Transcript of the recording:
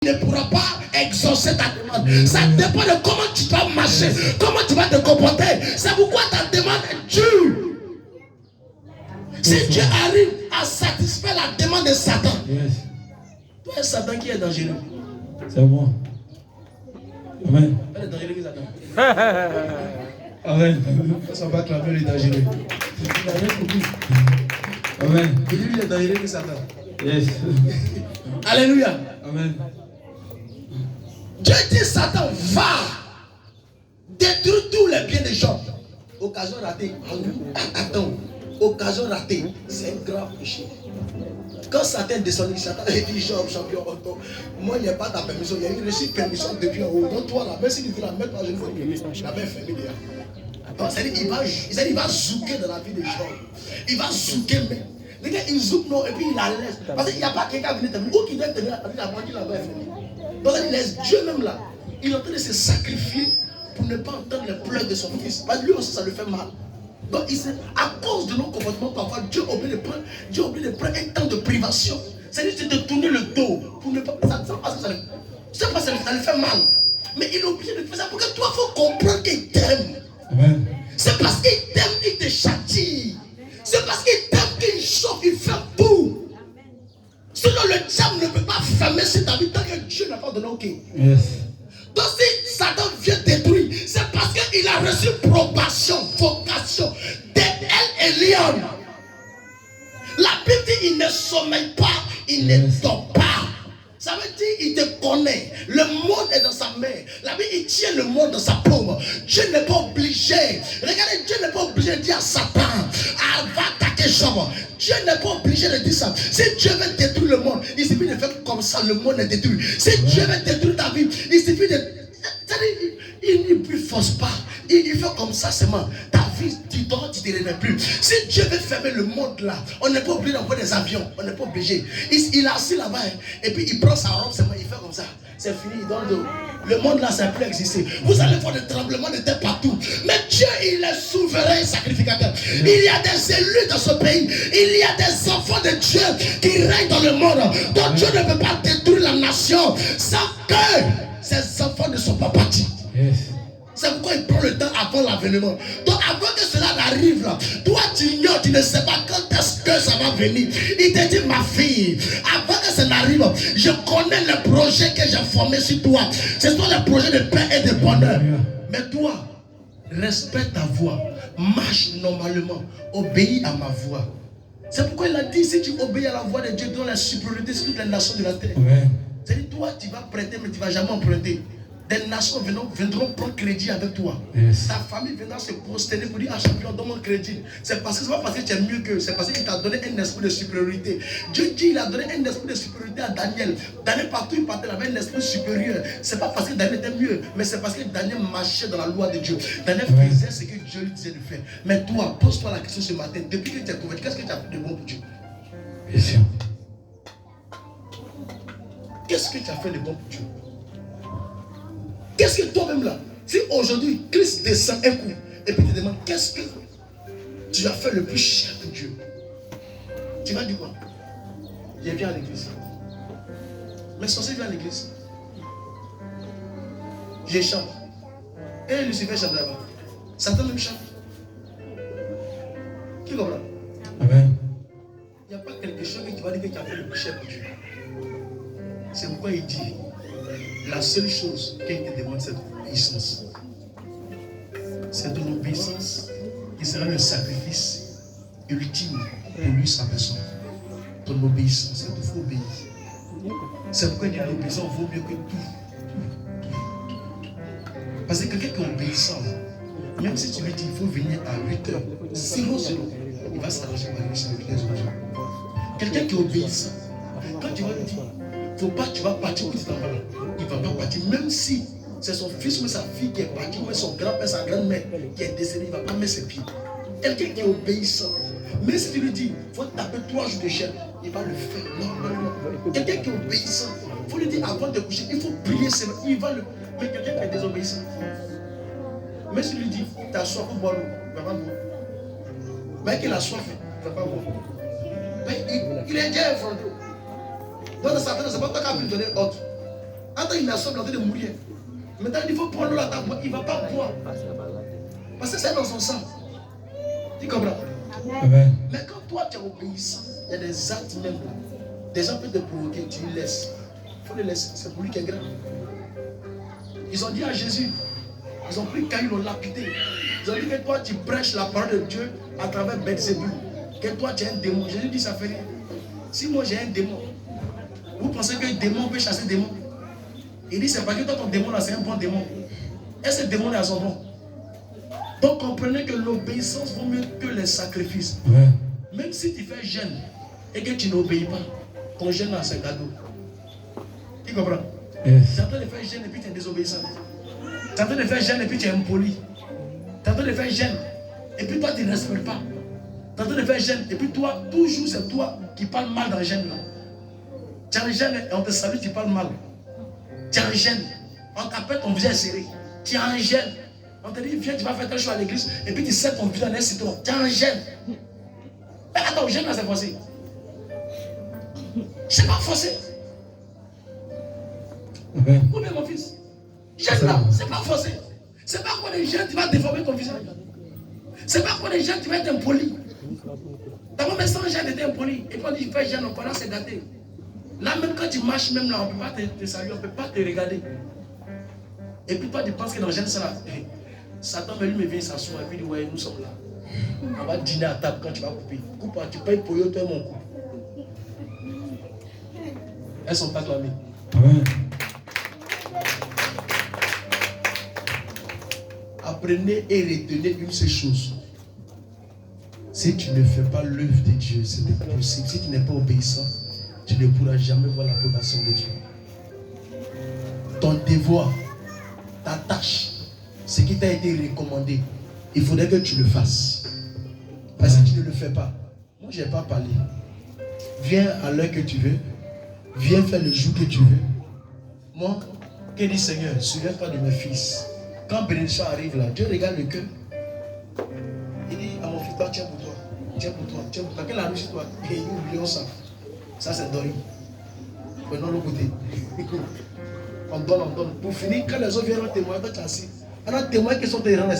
ne pourra pas exaucer ta demande. Ça dépend de comment tu vas marcher, comment tu vas te comporter. C'est pourquoi ta demande est dure. Si Dieu arrive à satisfaire la demande de Satan, toi c'est Satan qui est dangereux. C'est moi. Amen. Elle est dangereux que Satan. Amen. Ça va clamer les dangereux. Amen. Lui est dangereux que Satan. Yes. Alléluia. Amen. Dieu dit Satan va détruire tous les biens des gens. Occasion ratée. Attends. Occasion ratée. C'est un grave péché. Quand Satan descend, Satan dit Job, champion, moi il n'y a pas ta permission. Il y a eu reçu permission depuis en haut. Donc toi là, même si tu la mets pas, je ne veux pas. La main est fermée déjà. Donc c'est-à-dire il va zouker dans la vie des gens. Il va zouker mais. Les gars, il zouk non et puis il la laisse. Parce qu'il n'y a pas quelqu'un qui vient tenir. Ou qui doit tenir la main qui la main est fermée. Donc il laisse Dieu même là. Il est en train de se sacrifier pour ne pas entendre les pleurs de son fils. Parce que lui aussi ça lui fait mal. Donc à cause de nos comportements parfois, Dieu oublie de prendre un temps de privation. C'est-à-dire de tourner le dos pour ne pas. Ça lui fait mal. Mais il est obligé de faire ça parce que toi, il faut comprendre qu'il t'aime. C'est parce qu'il t'aime qu'il te châtie. C'est parce qu'il t'aime qu'il chauffe, il fait tout. Sinon le diable ne peut pas fermer sur ta vie tant que Dieu n'a pas donné OK. Yes. Donc si Satan vient détruire, c'est parce qu'il a reçu probation, vocation d'être El Elyon. La Bible dit il ne sommeille pas, il ne dort pas. Ça veut dire il te connaît. Le monde est dans sa main. La Bible il tient le monde dans sa paume. Dieu n'est pas obligé. Regardez, Dieu n'est pas obligé de dire à Satan, va attaquer Job. Dieu n'est pas obligé de dire ça. Si Dieu veut détruire le monde, il suffit de faire comme ça, le monde est détruit. Si Dieu veut détruire ta vie, il suffit de... Il ne force pas. Il fait comme ça seulement. Ta vie, tu dors, tu ne te réveilles plus. Si Dieu veut fermer le monde là, on n'est pas obligé d'envoyer des avions. On n'est pas obligé. Il est assis là-bas et puis il prend sa robe seulement. Il fait comme ça. C'est fini, il donne l'eau. Le monde là, ça ne peut plus exister. Vous allez voir des tremblements de terre partout. Mais Dieu, il est souverain sacrificateur. Il y a des élus dans ce pays. Il y a des enfants de Dieu qui règnent dans le monde. Donc Dieu ne peut pas détruire la nation sans que ses enfants ne sont pas partis. Yes. C'est pourquoi il prend le temps avant l'avènement. Donc avant que cela n'arrive là, toi tu ignores, tu ne sais pas quand est-ce que ça va venir. Il te dit ma fille, avant que ça n'arrive, je connais le projet que j'ai formé sur toi. Ce sont les projets de paix et de bonheur. Mais toi, respecte ta voix, marche normalement, obéis à ma voix. C'est pourquoi il a dit, si tu obéis à la voix de Dieu, donne la supériorité sur toutes les nations de la terre. C'est-à-dire toi tu vas prêter mais tu ne vas jamais emprunter. Des nations viendront prendre crédit avec toi. Yes. Ta famille viendra se prosterner pour dire, champion, donne mon crédit. C'est parce que c'est pas parce que tu es mieux qu'eux, c'est parce qu'il t'a donné un esprit de supériorité. Dieu dit, il a donné un esprit de supériorité à Daniel. Daniel, partout il partait, il avait un esprit supérieur. C'est pas parce que Daniel était mieux, mais c'est parce que Daniel marchait dans la loi de Dieu. Daniel faisait ce que Dieu lui disait de faire. Mais toi, pose-toi la question ce matin, depuis que tu es converti, qu'est-ce que tu as fait de bon pour Dieu? Bien sûr. Qu'est-ce que tu as fait de bon pour Dieu? Qu'est-ce que toi-même là, si aujourd'hui Christ descend un coup et puis te demande qu'est-ce que tu as fait le plus cher pour Dieu, tu vas dire quoi? Je viens à l'église. Mais censé vient à l'église. Je chante. Et Lucifer chante là-bas. Satan même chante. Qui comprend? Amen. Il n'y a pas quelque chose que tu vas dire que tu as fait le plus cher pour Dieu. C'est pourquoi il dit la seule chose qu'il te demande, c'est ton obéissance. C'est ton obéissance qui sera le sacrifice ultime pour lui, sa personne. Ton obéissance, c'est tout, il faut obéir. C'est pourquoi il dit l'obéissance vaut mieux que tout. Parce que quelqu'un qui est obéissant, même si tu lui dis il faut venir à 8h, 0, il va s'arranger pour aller chez les autres. Quelqu'un qui est obéissant, quand tu vas lui dire, faut pas, tu vas partir où tu t'en vas là. Il ne va pas partir, même si c'est son fils ou sa fille qui est parti, ou son grand-père, sa grand-mère qui est décédée, il ne va pas mettre ses pieds. Quelqu'un qui est obéissant, même si tu lui dis, il faut taper 3 jours de chaîne, il va le faire normalement. Quelqu'un qui est obéissant, il faut lui dire avant de coucher, il faut prier, il va le. Mais quelqu'un qui est désobéissant, même si tu lui dis, tu as soif, pour boire l'eau, il ne va pas boire. Mais qu'il a soif, il ne va pas boire. Mais il est déjà effronté. Donc, ça fait, c'est pas toi qui as pu donner autre. Attends, il a soif, il est en train de mourir. Maintenant, il faut prendre l'eau à ta boîte. Il ne va pas boire. Parce que c'est dans son sang. Tu comprends? Amen. Mais quand toi tu es obéissant, il y a des actes même. Des gens peuvent te provoquer, tu les laisses. Il faut les laisser. C'est pour lui qui est grand. Ils ont dit à Jésus, ils ont pris Caïn, ils l'ont lapidé. Ils ont dit que toi tu prêches la parole de Dieu à travers Belzébul. Que toi tu es un démon. Jésus dit ça fait rien. Si moi j'ai un démon, vous pensez qu'un démon peut chasser un démon? Il dit c'est parce que toi ton démon là c'est un bon démon. Et ce démon là sont bons. Donc comprenez que l'obéissance vaut mieux que les sacrifices. Amen. Même si tu fais jeûne et que tu n'obéis pas, ton jeûne là c'est cadeau. Tu comprends? Yes. Tu es en train de faire jeûne et puis tu es désobéissant. Tu es en train de faire jeûne et puis tu es impoli. Tu es en train de faire jeûne et puis toi tu ne respectes pas. Tu es en train de faire jeûne et puis toi, toujours c'est toi qui parles mal dans le jeûne là. Tu es en jeûne et on te salue, tu parles mal. Tu es en jeûne, on t'appelle ton visage serré. Tu es en jeûne. On te dit, viens, tu vas faire quelque chose à l'église, et puis tu sais ton visage dans un citron. Tu es en jeûne. Mais attends, jeûne là, c'est forcé. C'est pas forcé. Amen. Ou bien mon fils. Jeûne là, c'est pas forcé. C'est pas quoi des jeûnes, tu vas déformer ton visage. C'est pas quoi des jeûnes, tu vas être impoli. D'abord, mais sans jeûne, tu étais impoli. Et puis on dit, je fais jeûne, on commence à se gâter. Là, même quand tu marches, même là, on ne peut pas te saluer, on ne peut pas te regarder. Et puis toi, tu penses que dans le jeûne, ça là. Satan, lui, me vient s'asseoir et puis il dit, ouais, nous sommes là. On va dîner à table quand tu vas couper. Coupe, tu payes pour eux, toi et mon couple. Elles sont pas clamées. Amen. Apprenez et retenez une seule chose. Si tu ne fais pas l'œuvre de Dieu, c'est impossible. Si tu n'es pas obéissant, tu ne pourras jamais voir l'approbation de Dieu. Ton devoir, ta tâche, ce qui t'a été recommandé, il faudrait que tu le fasses. Parce que si tu ne le fais pas, moi je n'ai pas parlé. Viens à l'heure que tu veux, viens faire le jour que tu veux. Moi, que dit Seigneur, souviens-toi de mes fils. Quand bénédiction arrive là, Dieu regarde le cœur. Il dit à mon fils, toi, tiens pour toi, tiens pour toi, tiens pour toi. Quelle arrive chez toi? Et nous oublions ça. Ça c'est Dori. Maintenant l'autre côté. On donne. Pour finir, quand les autres viennent témoigner, toi tu es assis. Alors témoin qui sont des